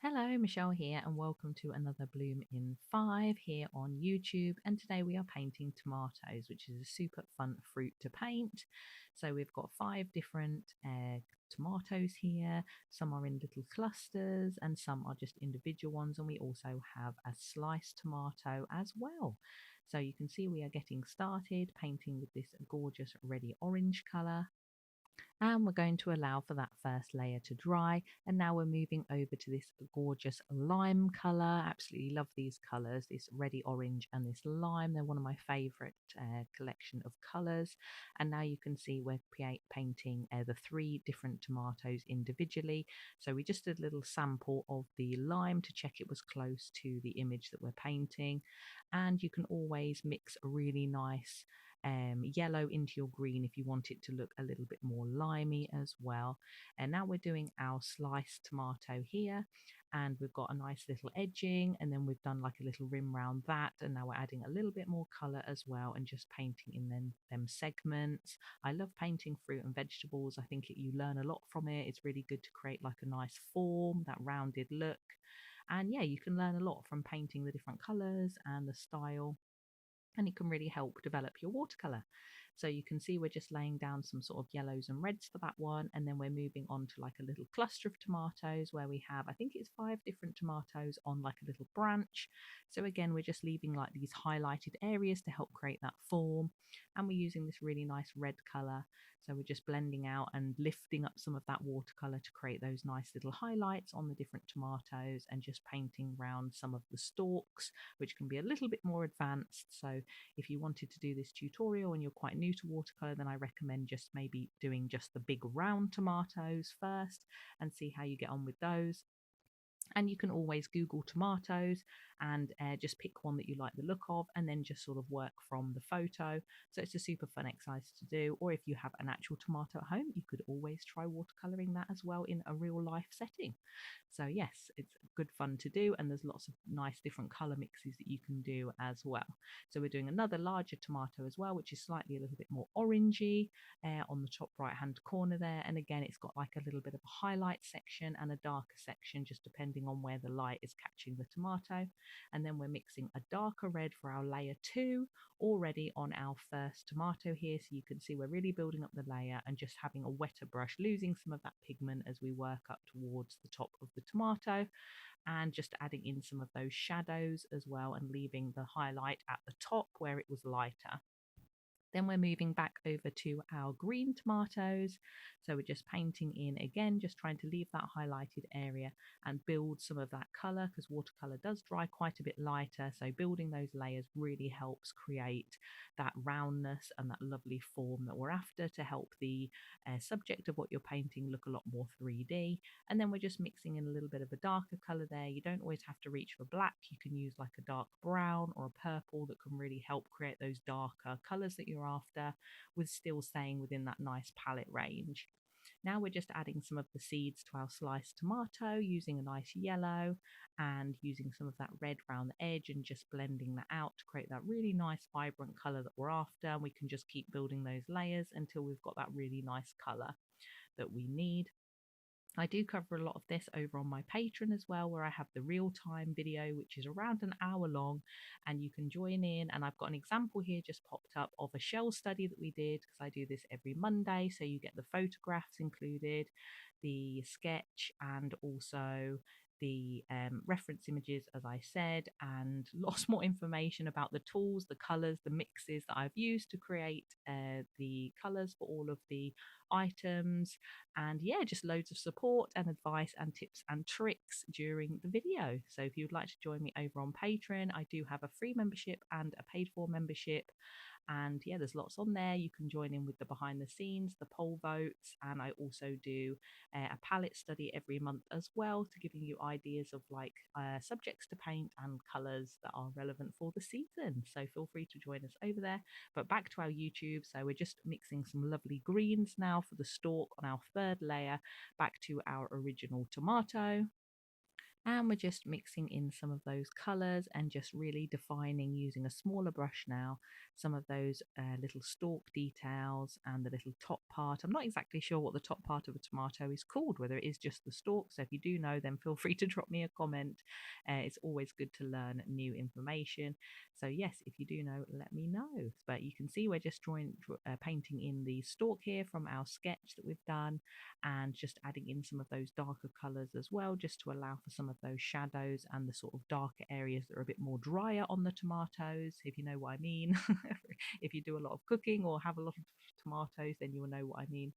Hello, Michelle here, and welcome to another Bloom in 5 here on YouTube. And today we are painting tomatoes, which is a super fun fruit to paint. So we've got 5 different tomatoes here. Some are in little clusters, and some are just individual ones. And we also have a sliced tomato as well. So you can see we are getting started painting with this gorgeous reddy orange colour, and we're going to allow for that first layer to dry. And now we're moving over to this gorgeous lime color. Absolutely love these colors, this reddy orange and this lime. They're one of my favorite collection of colors. And now you can see we're painting the 3 different tomatoes individually. So we just did a little sample of the lime to check it was close to the image that we're painting. And you can always mix a really nice yellow into your green if you want it to look a little bit more limey as well. And now we're doing our sliced tomato here, and we've got a nice little edging, and then we've done like a little rim around that, and now we're adding a little bit more color as well and just painting in them segments. I love painting fruit and vegetables. I think you learn a lot from it. It's really good to create like a nice form, that rounded look. And yeah, you can learn a lot from painting the different colors and the style, and it can really help develop your watercolor. So you can see we're just laying down some sort of yellows and reds for that one, and then we're moving on to like a little cluster of tomatoes where we have, I think it's 5 different tomatoes on like a little branch. So again, we're just leaving like these highlighted areas to help create that form, and we're using this really nice red color. So we're just blending out and lifting up some of that watercolor to create those nice little highlights on the different tomatoes, and just painting around some of the stalks, which can be a little bit more advanced. So if you wanted to do this tutorial and you're quite new to watercolor, then I recommend just maybe doing just the big round tomatoes first and see how you get on with those. And you can always Google tomatoes and just pick one that you like the look of, and then just sort of work from the photo. So it's a super fun exercise to do. Or if you have an actual tomato at home, you could always try watercoloring that as well in a real life setting. So yes, it's good fun to do, and there's lots of nice different color mixes that you can do as well. So we're doing another larger tomato as well, which is slightly a little bit more orangey on the top right hand corner there. And again, it's got like a little bit of a highlight section and a darker section, just depending on where the light is catching the tomato. And then we're mixing a darker red for our layer 2 already on our first tomato here. So you can see we're really building up the layer and just having a wetter brush, losing some of that pigment as we work up towards the top of the tomato, and just adding in some of those shadows as well, and leaving the highlight at the top where it was lighter. Then we're moving back over to our green tomatoes. So we're just painting in again, just trying to leave that highlighted area and build some of that color, because watercolor does dry quite a bit lighter. So building those layers really helps create that roundness and that lovely form that we're after, to help the subject of what you're painting look a lot more 3D. And then we're just mixing in a little bit of a darker color there. You don't always have to reach for black. You can use like a dark brown or a purple that can really help create those darker colors that you're after, with still staying within that nice palette range. Now we're just adding some of the seeds to our sliced tomato, using a nice yellow and using some of that red around the edge, and just blending that out to create that really nice vibrant color that we're after. And we can just keep building those layers until we've got that really nice color that we need. I do cover a lot of this over on my Patreon as well, where I have the real-time video, which is around an hour long, and you can join in. And I've got an example here just popped up of a shell study that we did, because I do this every Monday. So you get the photographs included, the sketch, and also the reference images, as I said, and lots more information about the tools, the colors, the mixes that I've used to create the colors for all of the items. And yeah, just loads of support and advice and tips and tricks during the video. So if you'd like to join me over on Patreon, I do have a free membership and a paid for membership. And yeah, there's lots on there. You can join in with the behind the scenes, the poll votes, and I also do a palette study every month as well, to giving you ideas of like subjects to paint and colors that are relevant for the season. So feel free to join us over there. But back to our YouTube. So we're just mixing some lovely greens now for the stalk on our third layer, back to our original tomato. And we're just mixing in some of those colors and just really defining, using a smaller brush now, some of those little stalk details and the little top part. I'm not exactly sure what the top part of a tomato is called, whether it is just the stalk. So if you do know, then feel free to drop me a comment. It's always good to learn new information. So yes, if you do know, let me know. But you can see we're just painting in the stalk here from our sketch that we've done, and just adding in some of those darker colors as well, just to allow for some of those shadows and the sort of darker areas that are a bit more drier on the tomatoes, if you know what I mean. If you do a lot of cooking or have a lot of tomatoes, then you will know what I mean.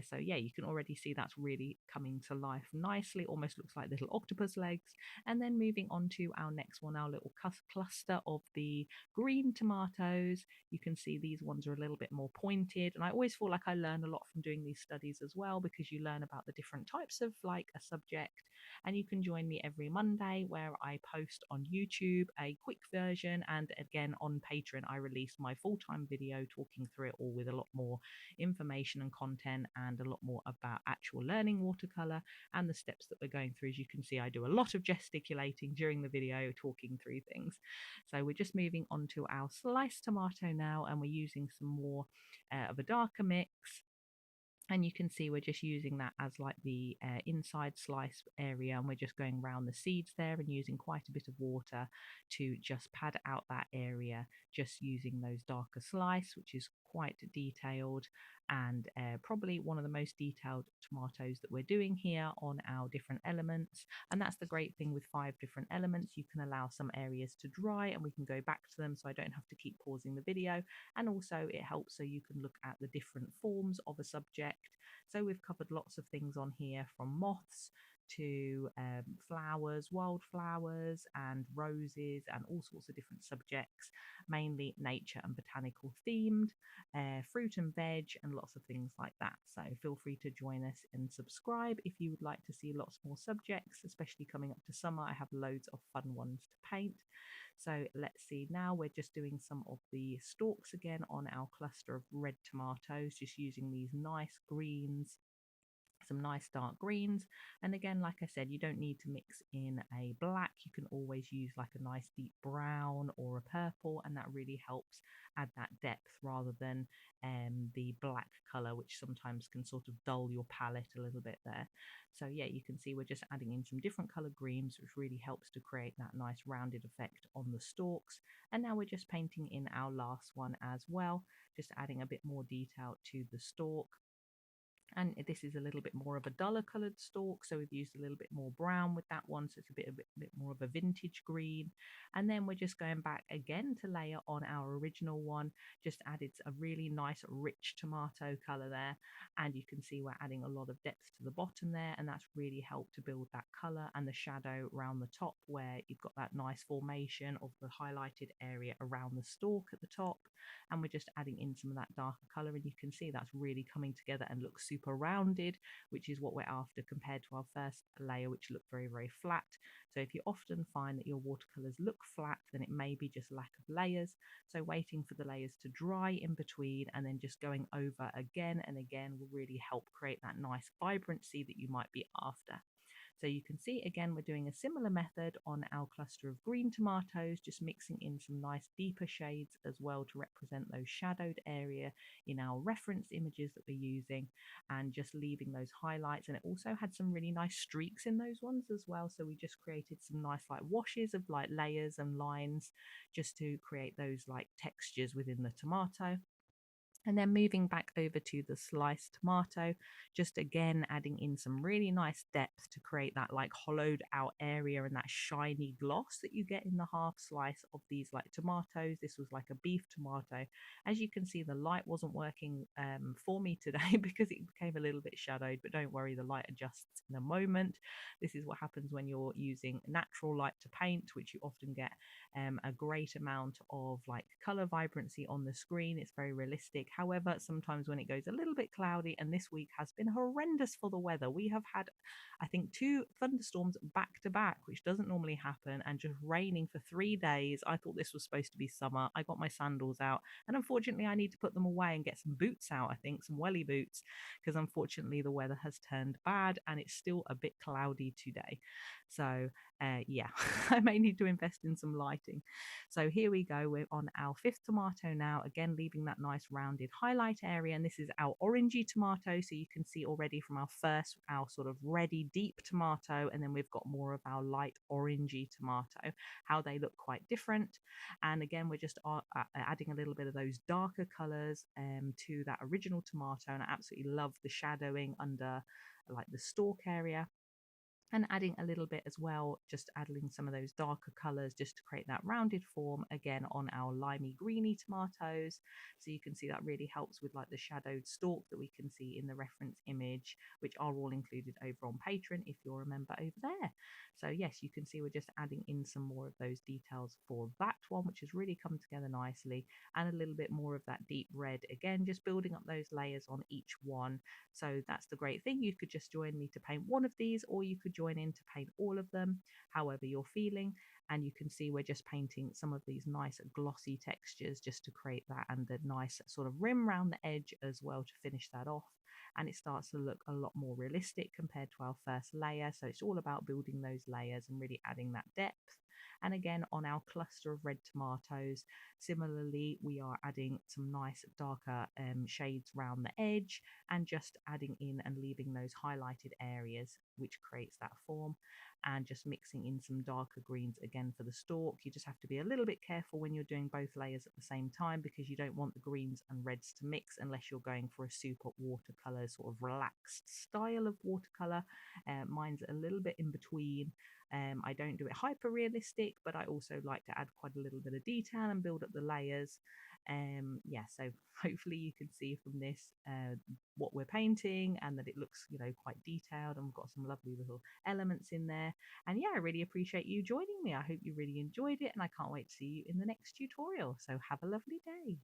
So yeah, you can already see that's really coming to life nicely, almost looks like little octopus legs. And then moving on to our next one, our little cluster of the green tomatoes. You can see these ones are a little bit more pointed, and I always feel like I learn a lot from doing these studies as well, because you learn about the different types of like a subject. And you can join me every Monday where I post on YouTube a quick version, and again on Patreon I release my full-time video talking through it all with a lot more information and content, and a lot more about actual learning watercolor and the steps that we're going through. As you can see, I do a lot of gesticulating during the video talking through things. So we're just moving on to our sliced tomato now, and we're using some more of a darker mix. And you can see we're just using that as like the inside slice area, and we're just going around the seeds there and using quite a bit of water to just pad out that area, just using those darker slice, which is quite detailed, and probably one of the most detailed tomatoes that we're doing here on our different elements. And that's the great thing with 5 different elements. You can allow some areas to dry and we can go back to them, so I don't have to keep pausing the video. And also it helps so you can look at the different forms of a subject. So we've covered lots of things on here, from moths to flowers, wildflowers and roses, and all sorts of different subjects, mainly nature and botanical themed, fruit and veg, and lots of things like that. So feel free to join us and subscribe if you would like to see lots more subjects, especially coming up to summer. I have loads of fun ones to paint. So let's see, now we're just doing some of the stalks again on our cluster of red tomatoes, just using these nice greens, some nice dark greens. And again, like I said, you don't need to mix in a black. You can always use like a nice deep brown or a purple, and that really helps add that depth rather than the black color, which sometimes can sort of dull your palette a little bit there. So yeah, you can see we're just adding in some different color greens, which really helps to create that nice rounded effect on the stalks. And now we're just painting in our last one as well, just adding a bit more detail to the stalk. And this is a little bit more of a duller coloured stalk, so we've used a little bit more brown with that one, so it's a bit more of a vintage green. And then we're just going back again to layer on our original one, just added a really nice rich tomato colour there, and you can see we're adding a lot of depth to the bottom there, and that's really helped to build that colour and the shadow around the top, where you've got that nice formation of the highlighted area around the stalk at the top. And we're just adding in some of that darker colour, and you can see that's really coming together and looks super rounded, which is what we're after, compared to our first layer, which looked very, very flat. So if you often find that your watercolors look flat, then it may be just lack of layers. So waiting for the layers to dry in between and then just going over again and again will really help create that nice vibrancy that you might be after. So you can see again, we're doing a similar method on our cluster of green tomatoes, just mixing in some nice deeper shades as well to represent those shadowed area in our reference images that we're using, and just leaving those highlights. And it also had some really nice streaks in those ones as well. So we just created some nice like washes of like layers and lines, just to create those like textures within the tomato. And then moving back over to the sliced tomato, just again adding in some really nice depth to create that like hollowed out area and that shiny gloss that you get in the half slice of these like tomatoes. This was like a beef tomato. As you can see, the light wasn't working for me today because it became a little bit shadowed, but don't worry, the light adjusts in a moment. This is what happens when you're using natural light to paint, which you often get a great amount of like color vibrancy on the screen. It's very realistic. However, sometimes when it goes a little bit cloudy, and this week has been horrendous for the weather, we have had, I think, 2 thunderstorms back to back, which doesn't normally happen, and just raining for 3 days. I thought this was supposed to be summer. I got my sandals out, and unfortunately, I need to put them away and get some boots out, I think, some welly boots, because unfortunately, the weather has turned bad and it's still a bit cloudy today. So, yeah, I may need to invest in some lighting. So, here we go. We're on our 5th tomato now, again, leaving that nice rounded highlight area. And this is our orangey tomato. So, you can see already from our sort of reddy deep tomato, and then we've got more of our light orangey tomato, how they look quite different. And again, we're just adding a little bit of those darker colors to that original tomato. And I absolutely love the shadowing under like the stalk area, and adding a little bit as well, just adding some of those darker colors just to create that rounded form again on our limey greeny tomatoes. So you can see that really helps with like the shadowed stalk that we can see in the reference image, which are all included over on Patreon if you're a member over there. So yes, you can see we're just adding in some more of those details for that one, which has really come together nicely, and a little bit more of that deep red, again just building up those layers on each one. So that's the great thing. You could just join me to paint one of these, or you could join in to paint all of them, however you're feeling. And you can see we're just painting some of these nice glossy textures just to create that, and the nice sort of rim around the edge as well to finish that off. And it starts to look a lot more realistic compared to our first layer. So it's all about building those layers and really adding that depth. And again, on our cluster of red tomatoes, similarly, we are adding some nice darker shades around the edge, and just adding in and leaving those highlighted areas, which creates that form, and just mixing in some darker greens again for the stalk. You just have to be a little bit careful when you're doing both layers at the same time, because you don't want the greens and reds to mix unless you're going for a super watercolor sort of relaxed style of watercolor. Mine's a little bit in between. I don't do it hyper realistic, but I also like to add quite a little bit of detail and build up the layers. Yeah, so hopefully you can see from this what we're painting, and that it looks, you know, quite detailed, and we've got some lovely little elements in there. And yeah, I really appreciate you joining me. I hope you really enjoyed it, and I can't wait to see you in the next tutorial. So have a lovely day.